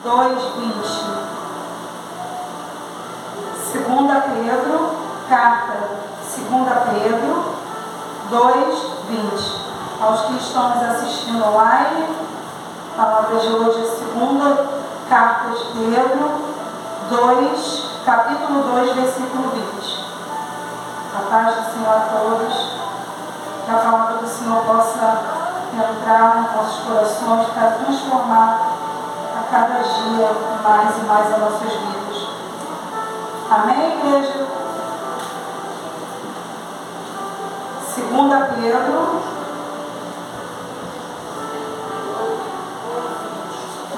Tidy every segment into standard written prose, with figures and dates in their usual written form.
2:20. 2 Pedro, carta 2 Pedro 2:20. Aos que estão nos assistindo online, a palavra de hoje é 2 carta de Pedro 2, capítulo 2, versículo 20. A paz do Senhor a todos, que a palavra do Senhor possa entrar nos nossos corações para transformar a cada dia mais e mais as nossas vidas. Amém, igreja? 2 Pedro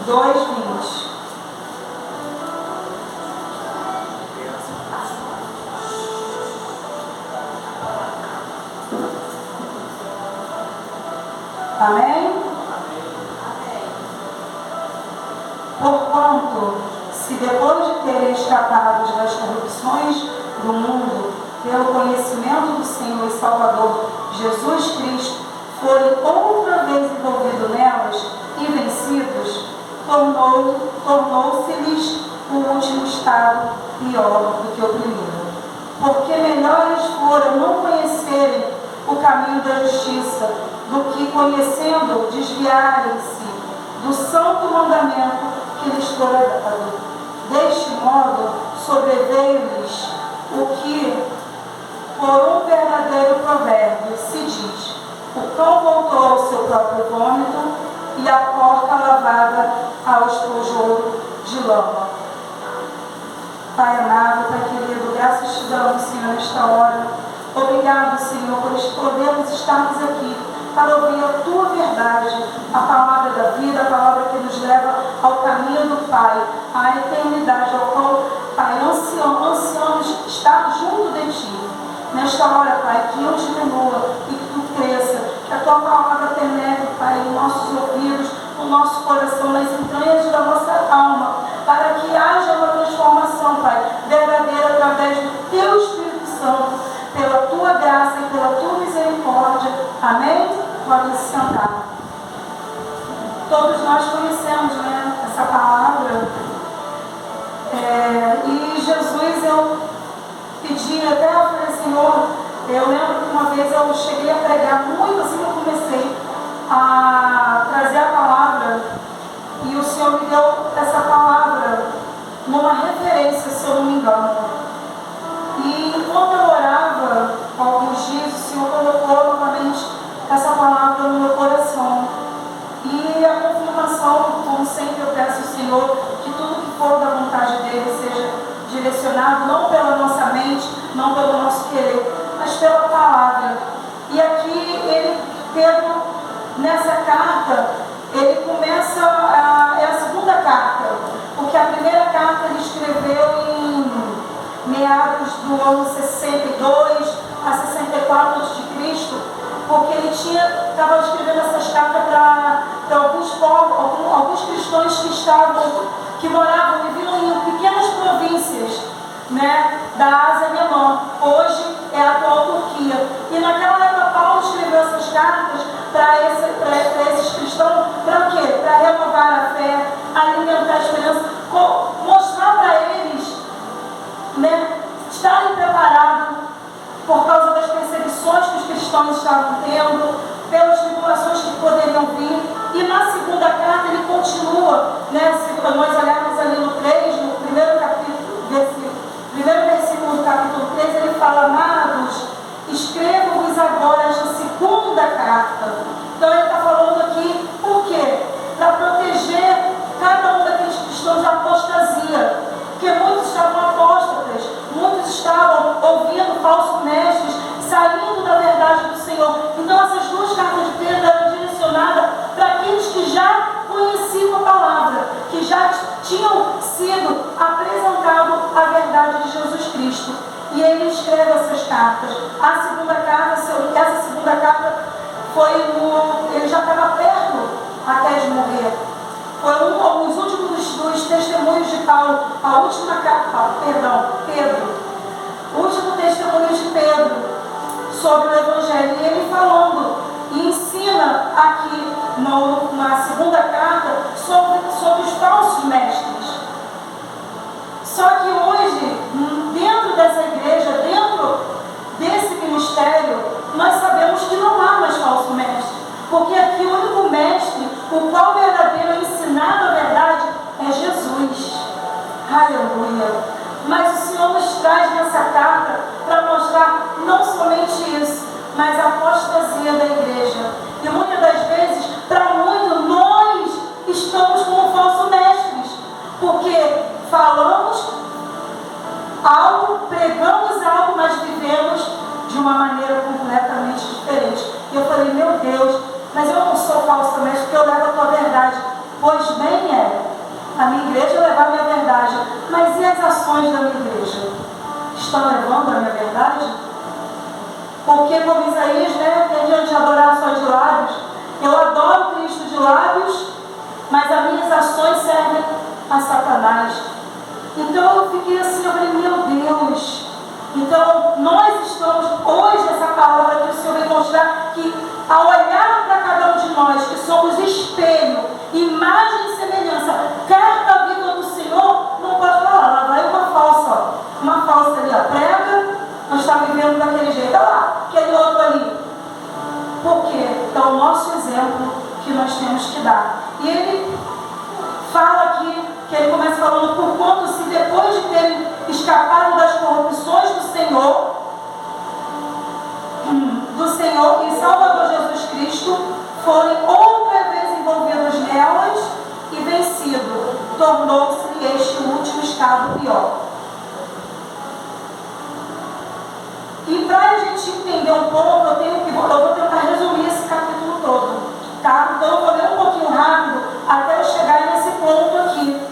2:20. Amém? Porquanto, se depois de terem escapado das corrupções do mundo, pelo conhecimento do Senhor e Salvador Jesus Cristo, forem outra vez envolvidos nelas e vencidos, tornou-se-lhes o último estado pior do que o primeiro. Porque melhores fora não conhecerem o caminho da justiça, do que, conhecendo, desviarem-se do santo mandamento que lhes fora dado. Deste modo, sobreveio-lhes o que, por um verdadeiro provérbio, se diz: o cão voltou ao seu próprio vômito e a porca lavada ao esponjouro de lama. Pai amado, Pai querido, graças te damos, Senhor, nesta hora. Obrigado, Senhor, por podermos estarmos aqui para ouvir a Tua verdade, a palavra da vida, a palavra que nos leva ao caminho do Pai, à eternidade, ao qual, Pai, ansiamos estar junto de Ti. Nesta hora, Pai, que eu diminua e que Tu cresça, que a Tua palavra penetre, Pai, em nossos ouvidos, no nosso coração, nas entranhas da nossa alma, para que haja uma transformação, Pai, verdadeira através do Teu Espírito Santo, pela Tua graça e pela Tua misericórdia. Amém? Pode se sentar. Todos nós conhecemos, né, essa palavra. E Jesus, eu pedi, até eu falei, Senhor, eu lembro que uma vez eu cheguei a pregar muito assim que eu comecei a trazer a palavra, e o Senhor me deu essa palavra numa referência, se eu não me engano. E enquanto eu orava, alguns dias, o Senhor colocou novamente essa palavra no meu coração. E a confirmação, como sempre eu peço ao Senhor, que tudo que for da vontade dEle seja direcionado não pela nossa mente, não pelo nosso querer, mas pela palavra. E aqui Pedro, nessa carta, ele começa, é a segunda carta, porque a primeira carta ele escreveu em meados do ano 62 a 64 a.C., porque ele estava escrevendo essas cartas para alguns povos, alguns cristãos que moravam, viviam em pequenas províncias, né, da Ásia Menor, hoje é a atual Turquia. E naquela época Paulo escreveu essas cartas para esses cristãos, para o quê? Para renovar a fé, alimentar a esperança, mostrar para eles, né, estarem preparados por causa das perseguições que os cristãos estavam tendo, pelas tribulações que poderiam vir. E na segunda carta ele continua, né, se nós olharmos ali no 3, no primeiro versículo do capítulo 3, ele fala: amados, escrevo-vos agora esta segunda carta. Então ele está falando aqui, por quê? Para proteger cada um daqueles cristãos da apostasia, porque muitos estavam apóstatas, muitos estavam ouvindo falsos mestres, saindo da verdade do Senhor. Então essas duas cartas de Pedro eram direcionadas para aqueles que já conheciam a palavra, que já tinham sido apresentado a verdade de Jesus Cristo. E ele escreve essas cartas. Essa segunda carta ele já estava perto até de morrer. Foi um dos últimos dos testemunhos de Paulo, a última carta, Pedro. O último testemunho de Pedro sobre o Evangelho. E ele falando, e ensina aqui na segunda carta sobre os falsos mestres. traz nessa carta para mostrar não somente isso, mas a apostasia da igreja. E muitas das vezes, para muitos, nós estamos como falsos mestres, porque falamos algo, pregamos algo, mas vivemos de uma maneira completamente diferente. E eu falei, meu Deus, mas eu não sou falso mestre, porque eu levo a tua verdade. Pois bem a minha igreja levar a minha verdade, mas e as ações da minha igreja? Estão levando a minha verdade? Porque, como Isaías, tem diante de adorar só de lábios, eu adoro Cristo de lábios, mas as minhas ações servem a Satanás. Então eu fiquei assim, eu falei, meu Deus. Então nós estamos, hoje essa palavra que o Senhor vem mostrar, que ao olhar para cada um de nós, que somos espelho, imagem e semelhança, carta viva do Senhor, não pode falar, lá vai uma falsa ali, prega, nós está vivendo daquele jeito, olha lá, aquele outro ali. Por quê? É o nosso exemplo que nós temos que dar. E ele fala aqui, que ele começa falando, porquanto se depois de terem escapado das corrupções do Senhor e Salvador Jesus Cristo, forem outra vez envolvidos nelas e vencido, tornou-se este último estado pior. E para a gente entender um pouco, eu vou tentar resumir esse capítulo todo, tá? Então eu vou ler um pouquinho rápido até eu chegar nesse ponto aqui,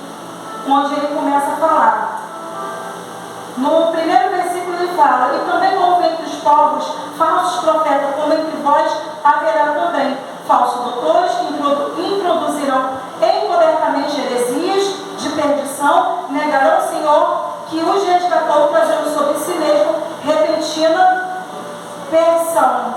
onde ele começa a falar. No primeiro versículo ele fala, e também houve entre os povos falsos profetas, como entre vós haverá também falsos doutores que introduzirão encobertamente heresias de perdição, negarão o Senhor que os resgatou, trazendo sobre si mesmo repentina perdição.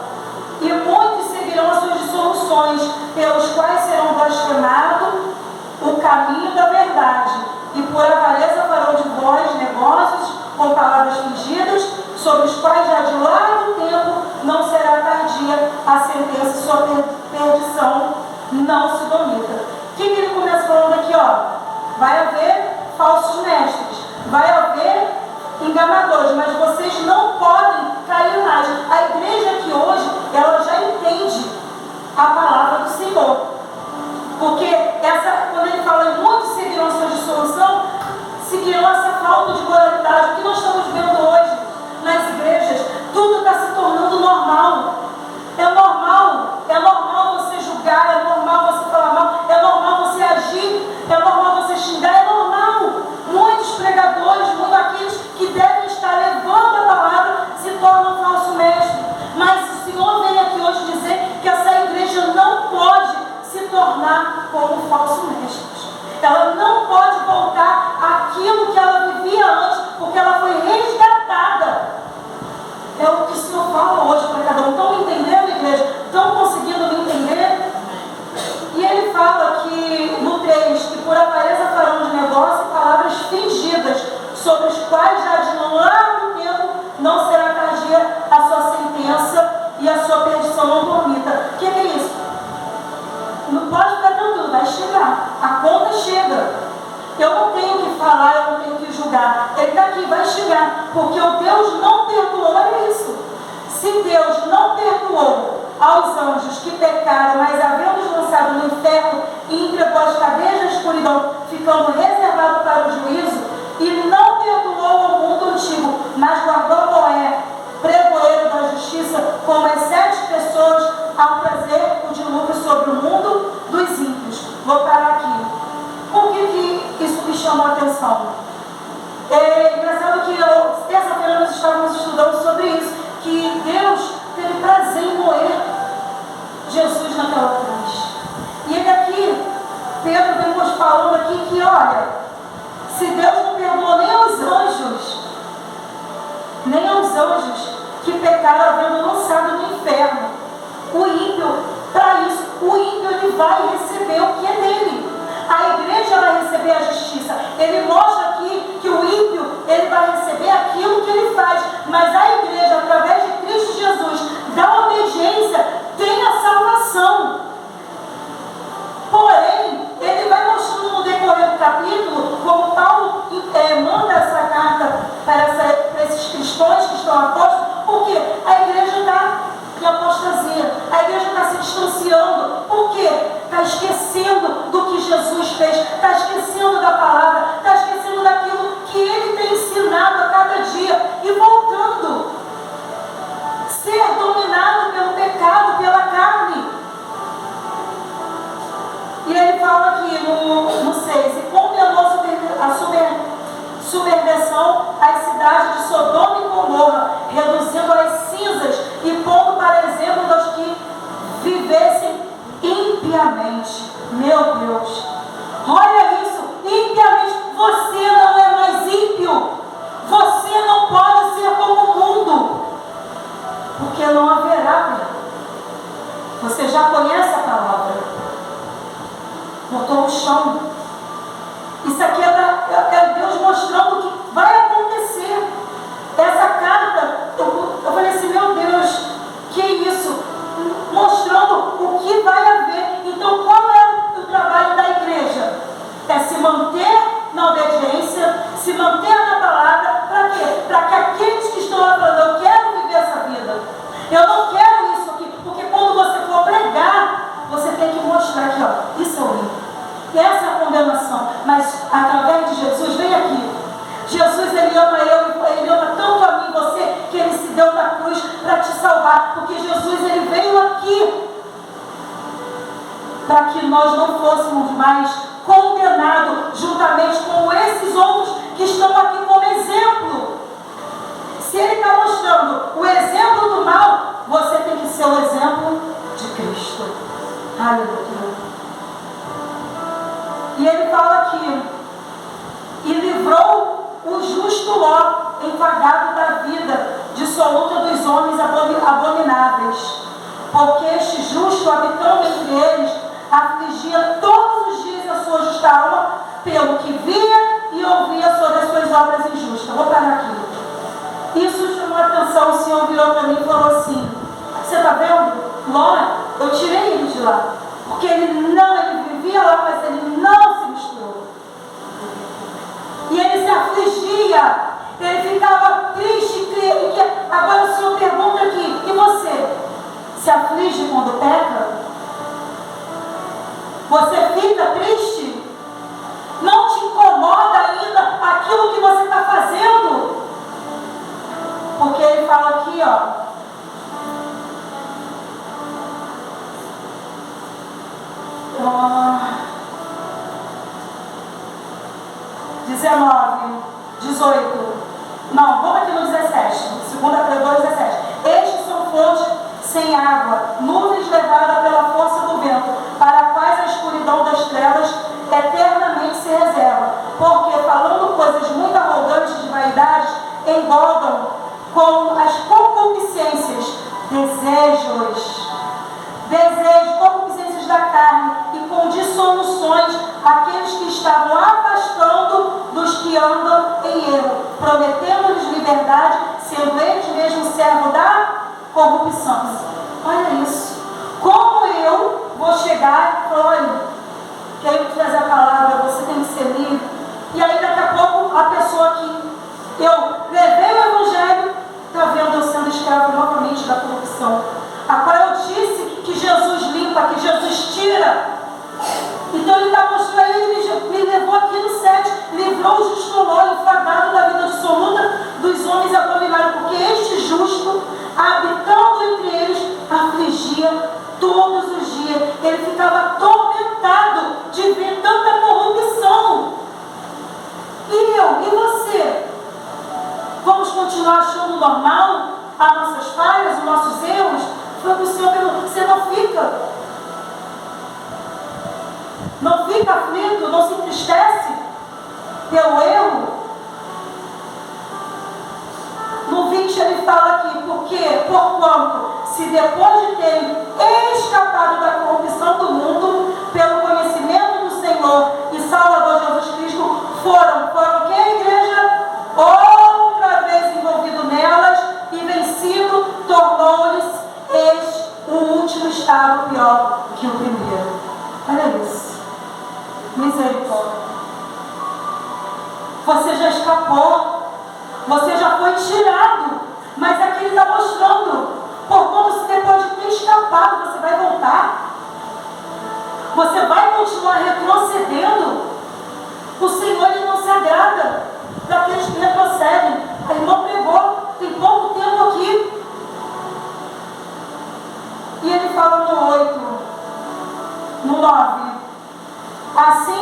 E muitos seguirão as suas dissoluções, pelos quais serão blasfemado o caminho da verdade, e por avareza farão de vós negócios com palavras fingidas, sobre os quais já de largo tempo não será tardia a sentença, e sua perdição não se domina. O que ele começa falando aqui? Vai haver falsos mestres, vai haver enganadores, mas vocês não podem cair mais. A igreja aqui hoje, ela já entende a palavra do Senhor. Porque quando ele fala em muitos seguirão a sua dissolução, seguirão essa falta de moralidade. O que nós estamos vendo hoje nas igrejas, tudo está se tornando normal. É normal você julgar, é normal você falar mal, é normal você agir, é normal você xingar, é normal. Muitos pregadores, muitos aqueles que devem estar levando a palavra, se tornam falso mestre. Mas o Senhor vem aqui hoje dizer que essa igreja não pode se tornar como falso mestres. Ela não pode voltar àquilo que ela vivia antes, porque ela foi resgatada. É o que o Senhor fala hoje para cada um. Estão entendendo, igreja? Estão conseguindo me entender? E ele fala que no 3, que por avareza farão de negócio palavras fingidas, sobre os quais já de largo tempo não será tardia a sua sentença e a sua perdição não dormita. O que é isso? Não pode ficar tranquilo, vai chegar. A conta chega. Eu não tenho que falar, eu não tenho que julgar. Ele está aqui, vai chegar. Porque o Deus não perdoou, olha isso. Se Deus não perdoou aos anjos que pecaram, mas havendo-os lançado no inferno e entregou as cadeias da escuridão, ficando reservado para o juízo, e não perdoou ao mundo antigo, mas guardou Noé, pregoeiro da justiça, como as 7 pessoas, ao trazer o dilúvio sobre o mundo dos ímpios. Vou parar aqui. Por que isso me chamou a atenção? É engraçado que terça-feira nós estávamos estudando sobre isso, que Deus teve prazer em moer Jesus naquela cruz. E ele aqui, Pedro vem nos falando aqui que, olha, se Deus não perdoou nem aos anjos que pecaram havendo lançado no inferno, o ímpio, para isso, o ímpio ele vai receber o que é dele. A igreja vai receber a justiça. Ele mostra aqui que o ímpio ele vai receber aquilo que ele faz, mas a igreja, através de Cristo Jesus, da obediência, tem a salvação. Porém, ele vai mostrando no decorrer do capítulo se manter na palavra, para quê? Para que aqueles que estão lá falando, eu quero viver essa vida, eu não quero isso aqui, porque quando você for pregar, você tem que mostrar aqui, ó, isso é horrível. E essa é a condenação, mas através de Jesus, vem aqui. Jesus, Ele ama eu, Ele ama tanto a mim e você, que Ele se deu na cruz para te salvar, porque Jesus, Ele veio aqui para que nós não fôssemos mais condenados juntamente com esses outros que estão aqui como exemplo. Se Ele está mostrando o exemplo do mal, você tem que ser o exemplo de Cristo. Aleluia. E Ele fala aqui, e livrou o justo Ló, enfadado da vida dissoluta dos homens abomináveis, porque este justo, habitando entre eles, afligia todos os dias a sua justa alma, pelo que via e ouvia sobre as suas obras injustas. Vou parar aqui. Isso chamou a atenção, o Senhor virou para mim e falou assim, você está vendo? Ló, eu tirei ele de lá, porque ele vivia lá, mas ele não se misturou. E ele se afligia, ele ficava triste, agora o Senhor pergunta aqui, e você? Se aflige quando peca? Você fica triste? Não te incomoda ainda aquilo que você está fazendo? Porque ele fala aqui, ó, não, vamos aqui no 17, 2 Pedro 17. Estes são fontes sem água, nuvens levadas pela força do vento, para quais a escuridão das trevas eternamente se reserva, porque falando coisas muito arrogantes de vaidades, engordam com as concupiscências, concupiscências da carne, e com dissoluções aqueles que estavam afastando dos que andam em erro, prometendo-lhes liberdade, sendo eles mesmos servos da corrupção. Olha isso. Como eu vou chegar e falar, olha, quero te trazer a palavra, você tem que ser livre. E aí daqui a pouco a pessoa que eu levei o evangelho está vendo eu sendo escravo novamente da corrupção. A qual eu disse que Jesus limpa, que Jesus tira. Então ele está mostrando aí, ele me levou aqui no 7, livrou o justo Ló, enfadado da vida dissoluta dos homens abomináveis, porque este justo, habitando entre eles, afligia todos os dias. Ele ficava atormentado de ver tanta corrupção. E eu, e você? Vamos continuar achando normal as nossas falhas, os nossos erros? Foi o que o Senhor perguntou, você não fica? Não fica aflito, não se entristece pelo erro? No 20 ele fala aqui, porque, porquanto, se depois de terem escapado da corrupção do mundo, pelo conhecimento do Senhor e Salvador Jesus Cristo, foram que a igreja, outra vez envolvido nelas e vencido, tornou-lhes este o último estado pior que o primeiro. Olha isso. Misericórdia. Você já escapou, você já foi tirado, mas aqui ele está mostrando, porquanto se depois de ter escapado, você vai voltar, você vai continuar retrocedendo. O Senhor, ele não se agrada daqueles que retrocedem. A irmã pregou, tem pouco tempo aqui, e ele fala no 8, no 9, assim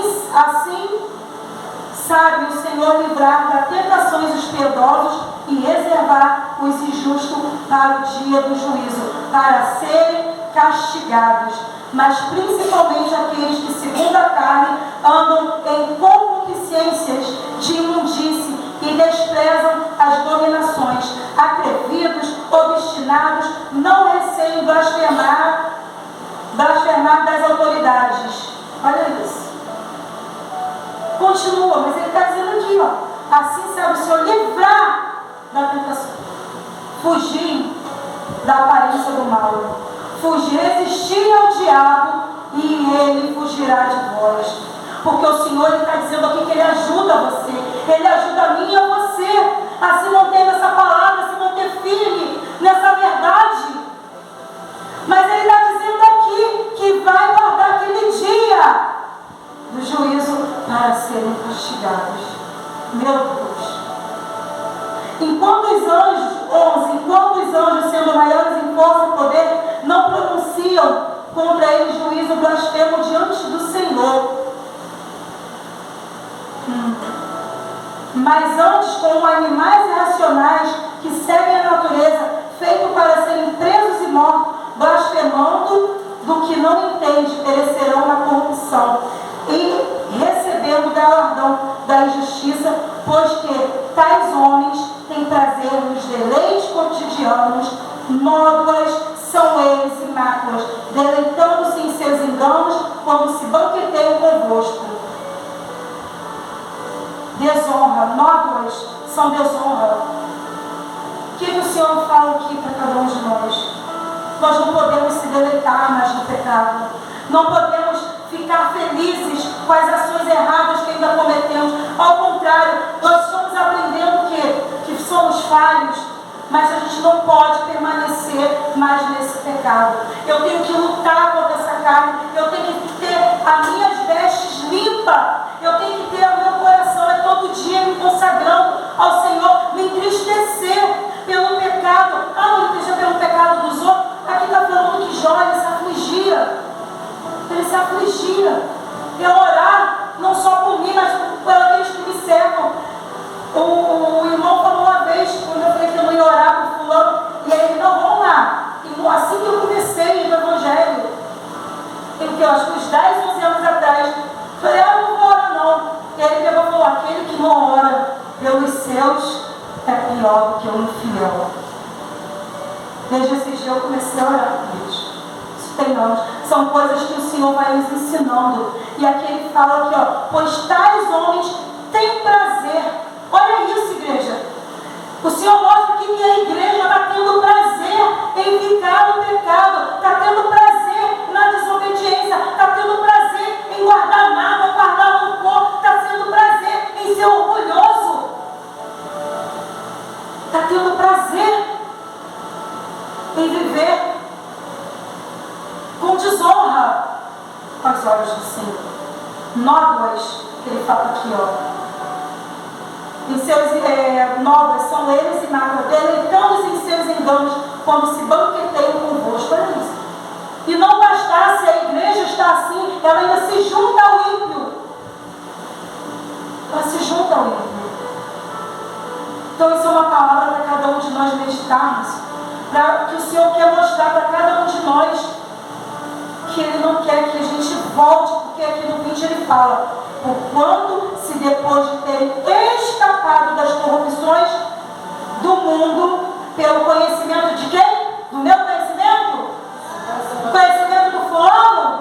sabe o Senhor livrar das tentações os piedosos e reservar os injustos para o dia do juízo, para serem castigados, mas principalmente aqueles que, segundo a carne, andam em concupiscências de imundície e desprezam as dominações, atrevidos, obstinados, não receiam blasfemar das autoridades. Olha isso. Continua, mas ele está dizendo aqui, ó, assim sabe o Senhor livrar da tentação, fugir da aparência do mal, resistir ao diabo e ele fugirá de vós. Porque o Senhor está dizendo aqui que ele ajuda você, ele ajuda castigados. Meu Deus. Enquanto os anjos, sendo maiores em força e poder, não pronunciam contra eles juízo blasfemo diante do Senhor. Mas antes, como animais irracionais que seguem a natureza, feito para serem presos e mortos, blasfemando do que não entende, perecerão na corrupção e recebendo galardão da injustiça, pois que tais homens têm prazer nos deleites cotidianos, nódoas são eles e máculas, deleitando-se em seus enganos quando se banqueteiam convosco. Desonra, nódoas são desonra. O que o Senhor fala aqui para cada um de nós? Nós não podemos se deleitar mais no pecado. Não podemos ficar felizes com as ações erradas que ainda cometemos. Ao contrário, nós estamos aprendendo que somos falhos, mas a gente não pode permanecer mais nesse pecado. Eu tenho que lutar contra essa carne. Eu tenho que ter as minhas vestes limpas. Eu tenho que ter o meu coração todo dia me consagrando ao Senhor, me entristecer pelo pecado. Não entristecer pelo pecado dos outros. Aqui está falando que Jó, ele se afligia. Ele se afligia. Eu orar, não só por mim, mas por aqueles que me cercam. O irmão falou uma vez, quando eu falei que eu não ia orar por fulano, e ele, não, vamos lá. E assim que eu comecei no Evangelho, eu acho que uns 10, 11 anos atrás, eu falei, eu não vou orar não. E ele pegou e falou, aquele que não ora pelos seus é pior do que o infiel. Desde esse dia eu comecei a orar por isso. Isso tem anos. São coisas que o Senhor vai nos ensinando. E aqui ele fala aqui, ó, pois tais homens têm prazer. Olha isso, igreja. O Senhor mostra aqui que a igreja está tendo prazer em ficar no pecado, está tendo prazer na desobediência, está tendo prazer em guardar mágoa, guardar rancor, está tendo prazer em ser orgulhoso, está tendo prazer em viver com desonra aos olhos do Senhor. Nódoas, que ele fala aqui, ó. Em seus nódoas são eles e mágoas, deleitando-se em seus enganos, quando se banqueteiam convosco. Olha isso. E não bastasse a igreja estar assim, ela ainda se junta ao ímpio. Ela se junta ao ímpio. Então isso é uma palavra para cada um de nós meditarmos, para que o Senhor quer mostrar para cada um de nós que Ele não quer que a gente volte, porque aqui no 20 Ele fala, porquanto se depois de terem escapado das corrupções do mundo, pelo conhecimento de quem? Do meu conhecimento? O conhecimento do fulano?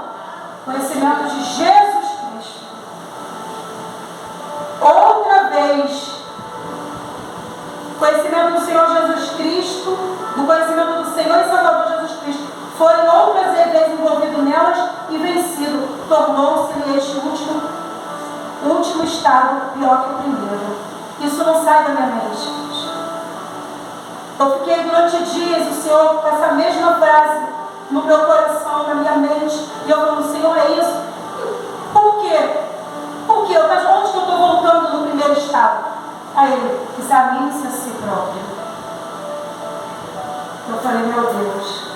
Conhecimento de Jesus Cristo. Outra vez, conhecimento do Senhor Jesus Cristo, do conhecimento do Senhor e Salvador Jesus Cristo, forem outras vezes envolvido nelas e vencido, tornou-se este último estado pior que o primeiro. Isso não sai da minha mente. Eu fiquei durante dias, o Senhor, com essa mesma frase no meu coração, na minha mente, e eu falando, Senhor, é isso? Por quê? Por quê? Onde que eu estou voltando no primeiro estado? Aí ele, examine-se a si próprio. Eu falei, meu Deus.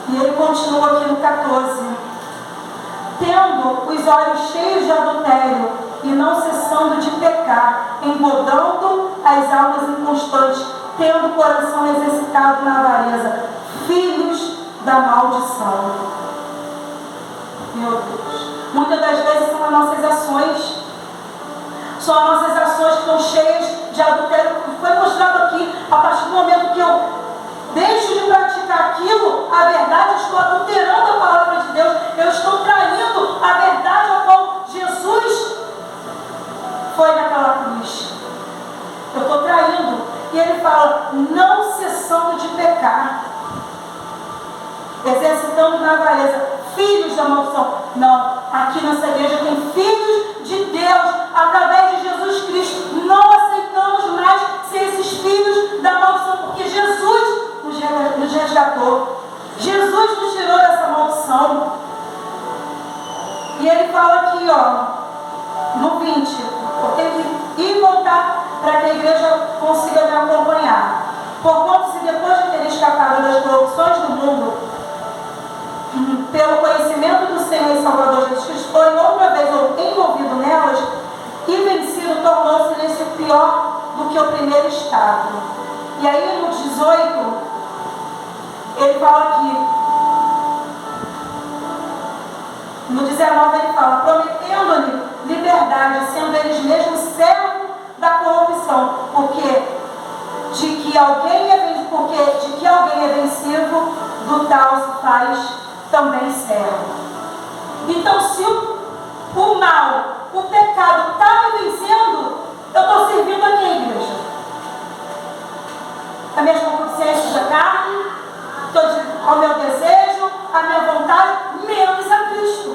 E ele continua aqui no 14. Tendo os olhos cheios de adultério e não cessando de pecar, engodando as almas inconstantes, tendo o coração exercitado na avareza, filhos da maldição. Meu Deus. Muitas das vezes são as nossas ações. São as nossas ações que estão cheias de adultério. Foi mostrado aqui, a partir do momento que eu deixo de praticar aquilo, a verdade, eu estou adulterando a palavra de Deus, eu estou traindo a verdade a qual Jesus foi naquela cruz. Eu estou traindo. E ele fala, não cessando de pecar, exercitando na avareza, filhos da maldição. Não, aqui nessa igreja tem filhos de Deus, através de Jesus Cristo. Não aceitamos mais ser esses filhos da maldição, porque Jesus nos resgatou. Jesus nos tirou dessa maldição. E ele fala aqui, mundo, pelo conhecimento do Senhor e Salvador Jesus Cristo, forem outra vez envolvido nelas e vencido, tornou-se nesse pior do que o primeiro estado. E aí no 18, ele fala aqui, no 19 ele fala, prometendo-lhe liberdade, sendo eles mesmos servos da corrupção, porque de que alguém é vencido, do tal se faz também servo. Então, se o mal, o pecado está me vencendo, eu estou servindo a quem, igreja? A minha concupiscência da carne, ao meu desejo, a minha vontade, menos a Cristo.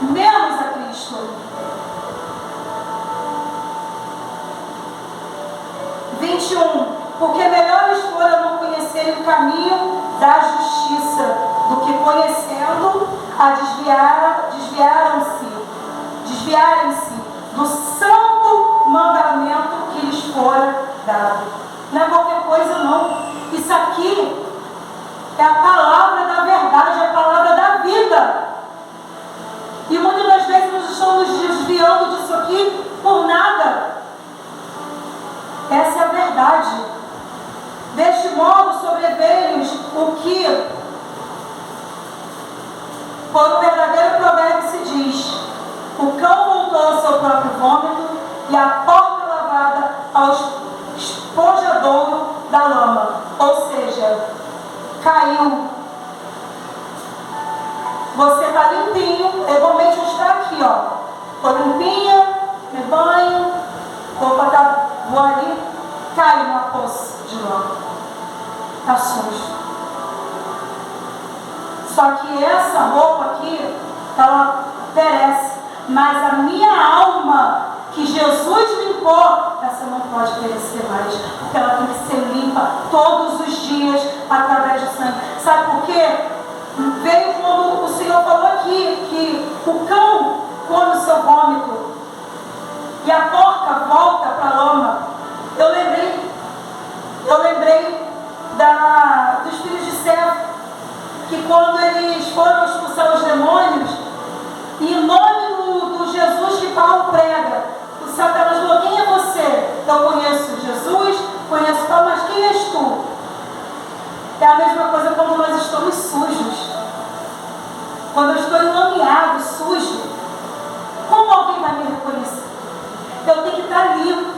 Menos a Cristo. 21. Porque melhores foram não conhecerem o caminho da justiça, do que conhecendo, desviarem-se do santo mandamento que lhes fora dado. Não é qualquer coisa, não. Isso aqui é a palavra da verdade, é a palavra da vida. E muitas das vezes nós estamos desviando disso aqui por nada. Essa é a verdade. Deste modo sobreveio-lhes o que, por um verdadeiro provérbio se diz: o cão voltou ao seu próprio vômito e a porca lavada ao esponjadouro da lama. Ou seja, caiu. Você está limpinho, igualmente está aqui, ó. Estou limpinha, me banho, vou ali, cai numa poça de lama. Está sujo. Só que essa roupa aqui, ela perece. Mas a minha alma, que Jesus limpou, essa não pode perecer mais. Porque ela tem que ser limpa todos os dias através do sangue. Sabe por quê? Veio quando o Senhor falou aqui que o cão come o seu vômito e a porca volta para a lama. Eu lembrei dos filhos de Sefo, que quando eles foram expulsar os demônios, e em nome do Jesus que Paulo prega, o Satanás falou: quem é você? Eu conheço Jesus, conheço Paulo, mas quem és tu? É a mesma coisa quando nós estamos sujos. Quando eu estou enlameado, sujo, como alguém vai me reconhecer? Eu tenho que estar limpo.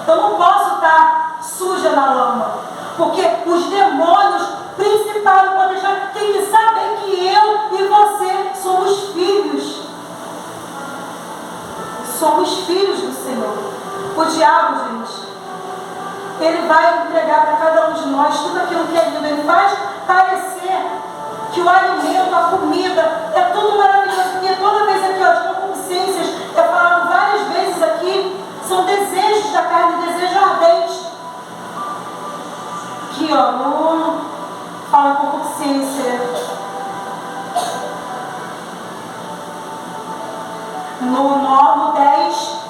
Eu não posso estar suja na lama. Porque os demônios principais podem deixar, tem que saber que eu e você somos filhos. Somos filhos do Senhor. O diabo, gente, ele vai entregar para cada um de nós tudo aquilo que é lindo. Ele faz parecer que o alimento, a comida, é tudo maravilhoso. Porque toda vez aqui, ó, de concupiscências, eu falo várias vezes aqui, são desejos da carne, desejos ardentes. Aqui, ó, no fala concupiscência. No 10,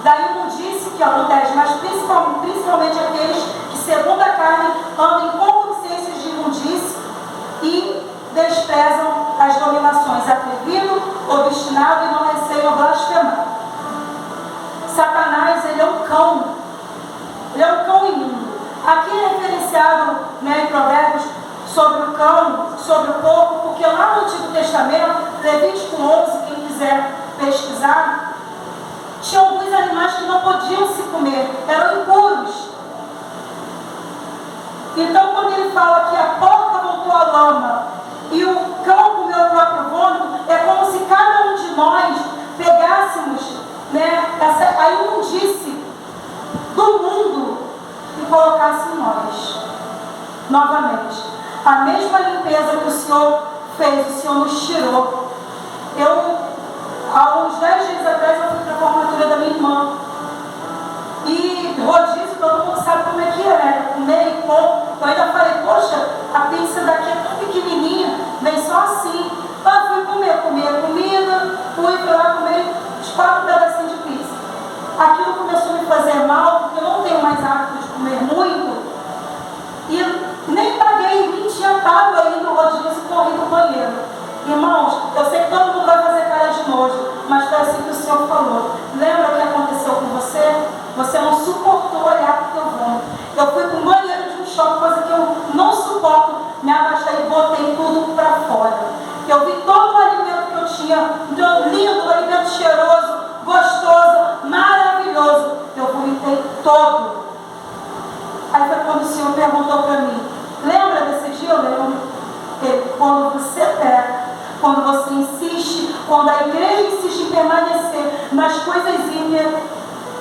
da imundície, que é no 10, mas principalmente aqueles que, segundo a carne, andam em concupiscências de imundície e desprezam as dominações, atrevido, obstinado e não receiam blasfemar. Satanás, ele é um cão. Ele é um cão imundo. Aqui é referenciado, né, em Provérbios sobre o cão, sobre o porco, porque lá no Antigo Testamento, Levítico 11, quem quiser pesquisar, tinha alguns animais que não podiam se comer, eram impuros. Então, quando ele fala que a porca voltou à lama e o cão comeu o próprio vômito, é como se cada um de nós pegássemos, né, a imundície do mundo e colocasse em nós novamente. A mesma limpeza que o Senhor fez, o Senhor nos tirou. Há uns 10 dias atrás, eu fui para a formatura da minha irmã. E rodízio, todo mundo sabe como é que é, né? Comer e pão. Eu ainda falei, poxa, a pizza daqui é tão pequenininha, vem só assim. Ah, fui comer a comida, fui lá comer uns 4 pedacinhos de pizza. Aquilo começou a me fazer mal, porque eu não tenho mais hábito de comer muito. Irmãos, eu sei que todo mundo vai fazer cara de nojo, mas foi assim que o Senhor falou. Lembra o que aconteceu com você? Você não suportou olhar para o teu vômito. Eu fui com banheiro de um choque, coisa que eu não suporto. Me abaixei e botei tudo para fora. Eu vi todo o alimento que eu tinha, lindo, alimento cheiroso, gostoso, maravilhoso. Eu vomitei todo. Aí foi quando o Senhor perguntou para mim, lembra desse dia? Eu lembro. Quando você pega, quando você insiste, quando a igreja insiste em permanecer nas coisas ímpias,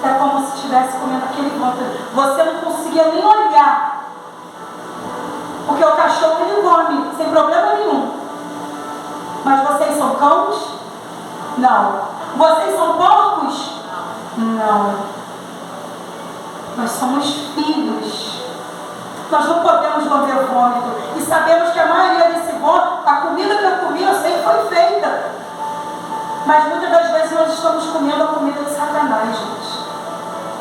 é como se estivesse comendo aquele vômito. Você não conseguia nem olhar, porque o cachorro ele come, sem problema nenhum. Mas vocês são cães? Não. Vocês são porcos? Não. Nós somos filhos. Nós não podemos lamber vômito. E sabemos que a maioria desse vômito, a comida que eu comi, eu sei que foi feita. Mas muitas das vezes nós estamos comendo a comida de Satanás, gente.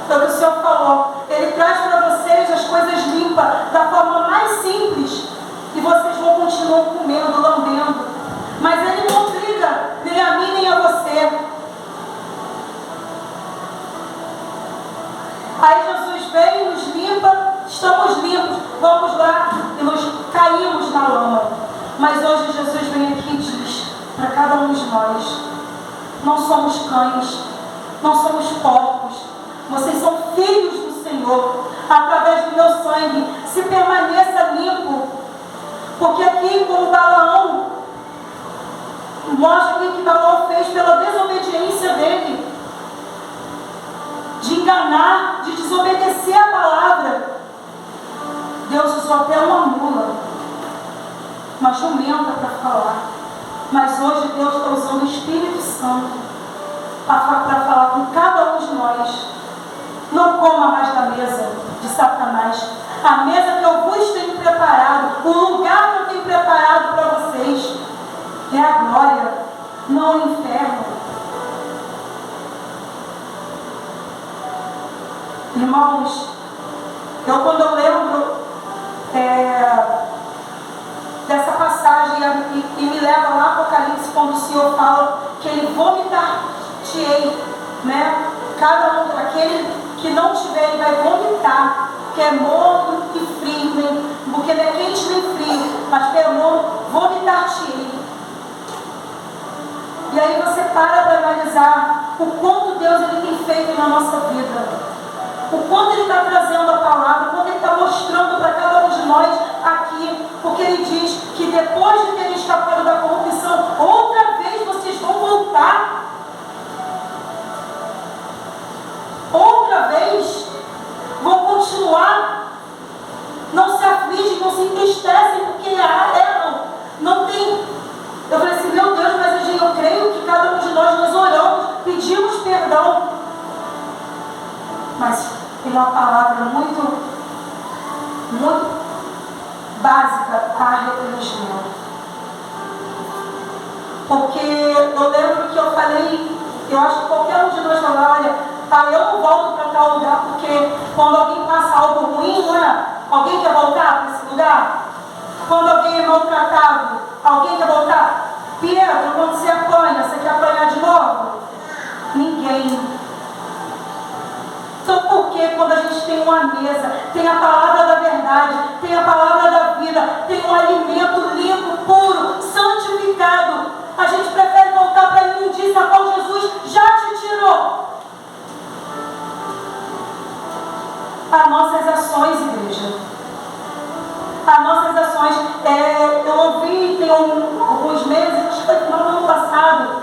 Então o que o Senhor falou, Ele traz para vocês as coisas limpas, da forma mais simples. E vocês vão continuar comendo, lambendo. Mas Ele não obriga nem a mim, nem a você. Aí Jesus vem e nos limpa, estamos limpos, vamos lá e nos caímos na lama. Mas hoje Jesus vem aqui e diz para cada um de nós, não somos cães, não somos porcos, vocês são filhos do Senhor, através do meu sangue, se permaneça limpo. Porque aqui, como Balaão, mostra o que Balaão fez pela desobediência dele, de enganar, de desobedecer a palavra. Deus usou até uma mula, uma jumenta para falar. Mas hoje Deus está usando o Espírito Santo para falar com cada um de nós. Não coma mais da mesa de Satanás. A mesa que eu vos tenho preparado, o lugar que eu tenho preparado para vocês, é a glória, não o inferno. Irmãos, quando eu lembro dessa passagem e me leva lá para Apocalipse, quando o Senhor fala que Ele vomitar-te-ei, né? Cada um, aquele que não tiver, Ele vai vomitar, que é morno e frio, porque não é quente nem frio, mas que é morno, vomitar-te-ei. E aí você para analisar o quanto Deus Ele tem feito na nossa vida. O quanto Ele está trazendo a palavra, o quanto Ele está mostrando para cada um de nós aqui, porque Ele diz que depois de terem escapado da corrupção, outra vez vocês vão voltar. Outra vez vão continuar. Não se afligem, não se entristecem, porque erram. Não tem. Eu falei assim, meu Deus, mas eu creio que cada um de nós oramos, pedimos perdão. Mas tem uma palavra muito básica para arrependimento. Porque eu lembro que eu falei, eu acho que qualquer um de nós fala, olha, eu não volto para tal lugar, porque quando alguém passa algo ruim, não é? Alguém quer voltar para esse lugar? Quando alguém é maltratado, alguém quer voltar? Pedro, quando você apanha, você quer apanhar de novo? Ninguém. Então por que quando a gente tem uma mesa, tem a palavra da verdade, tem a palavra da vida, tem um alimento limpo, puro, santificado, a gente prefere voltar para a imundícia a qual Jesus já te tirou? As nossas ações, igreja. As nossas ações. Eu ouvi, tem alguns meses, acho que foi no final do ano passado,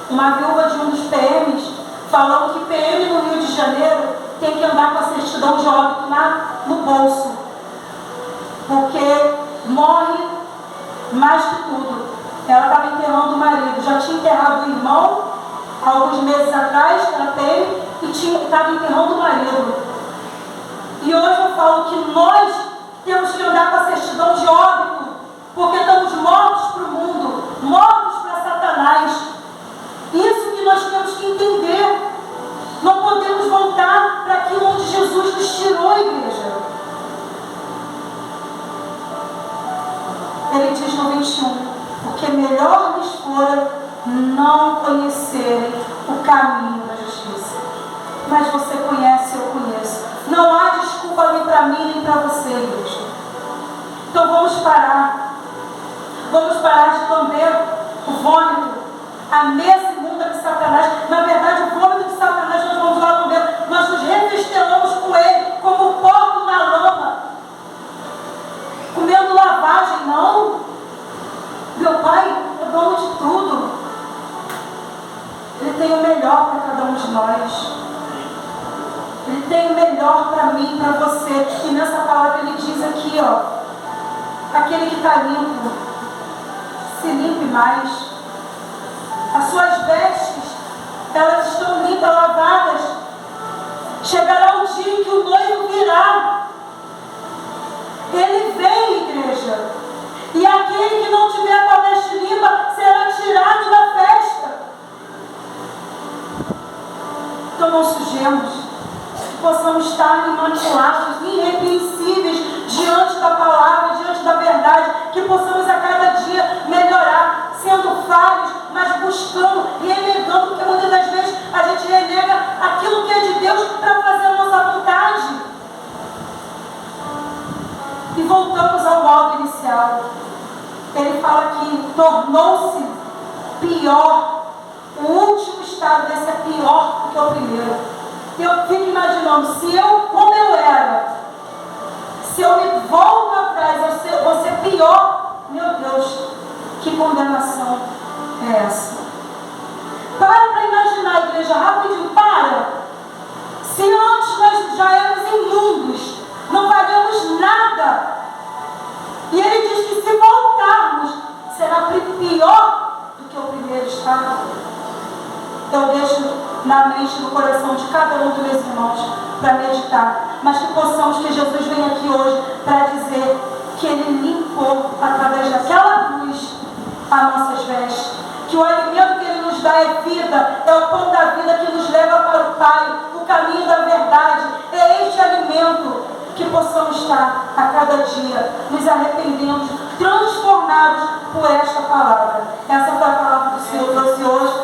uma viúva de um dos PMs, falando que PM no Rio de Janeiro tem que andar com a certidão de óbito no bolso. Porque morre mais que tudo. Ela estava enterrando o marido. Já tinha enterrado o irmão, alguns meses atrás, que era PM, e estava enterrando o marido. E hoje eu falo que nós temos que andar com a certidão de óbito, porque estamos mortos para o mundo, mortos para Satanás. Isso que nós temos que entender. Não podemos voltar para aquilo onde Jesus nos tirou, igreja. Ele diz no 21, porque melhor lhes mim, para você. E nessa palavra ele diz aqui, ó, aquele que está limpo, se limpe mais. As suas vestes, elas estão limpas, lavadas. Chegará o dia em que o noivo virá. Ele vem, igreja. E aquele que não tiver com a veste limpa será tirado da festa. Então não sujemos, que possamos estar imaculados, irrepreensíveis diante da palavra, diante da verdade, que possamos a cada dia melhorar, sendo falhos, mas buscando, renegando, porque muitas das vezes a gente renega aquilo que é de Deus para fazer a nossa vontade. E voltamos ao modo inicial. Ele fala que tornou-se pior. O último estado desse é pior do que o primeiro. Eu fico imaginando, como eu era, se eu me volto atrás, eu vou ser pior. Meu Deus, que condenação é essa? Para imaginar, igreja, rapidinho, para. Se antes nós já éramos imundos, não valemos nada. E ele diz que se voltarmos, será pior do que o primeiro estado. Eu deixo na mente, no coração de cada um dos meus irmãos para meditar, mas que possamos, que Jesus venha aqui hoje para dizer que Ele limpou através daquela cruz as nossas vestes, que o alimento que Ele nos dá é vida, é o pão da vida que nos leva para o Pai, o caminho da verdade. É este alimento que possamos estar a cada dia nos arrependendo, transformados por esta palavra. Essa foi a palavra do Senhor trouxe hoje.